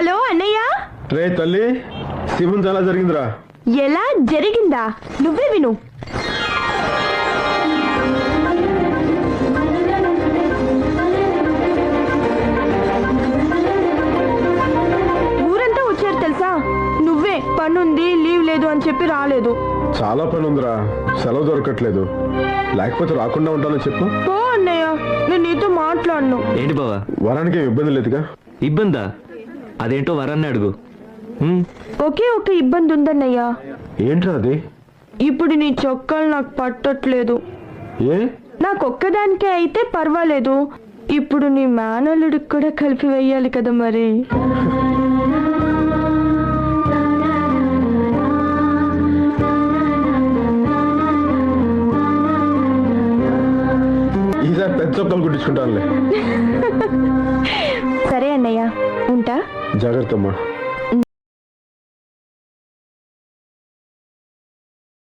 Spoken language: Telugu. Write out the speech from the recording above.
హలో అన్నయ్య. రే తల్లి, శివుని చాలా జరిగిందిరా. ఎలా జరిగిందా? నువ్వే విను. ఊరంతా వచ్చారు తెలుసా. నువ్వే పనుంది లీవ్ లేదు అని చెప్పి రాలేదు. చాలా పని ఉందిరా, సెలవు దొరకట్లేదు. లేకపోతే రాకుండా ఉంటానని చెప్పు. పో అన్నయ్య, నేను నీతో మాట్లాడను. ఏంటి బావా? వరానికి ఏం ఇబ్బంది లేదుగా? ఇబ్బందా? అదేంటో వరాన్ని అడుగు. ఒకే ఒక ఇబ్బంది ఉందన్నయ్య. ఏంట్రా అది? ఇప్పుడు నీ చొక్కాలు నాకు పట్టట్లేదు. ఏ? నాకొక్కదానికే అయితే పర్వాలేదు, ఇప్పుడు నీ మేనల్లుడికి కూడా కలిపి వెయ్యాలి కదా మరి. ఈసారి పెద్ద చొక్కలు కుట్టించుకుంటానులే. సరే అన్నయ్య, ఉంటా. జాగ్రత్త అమ్మా.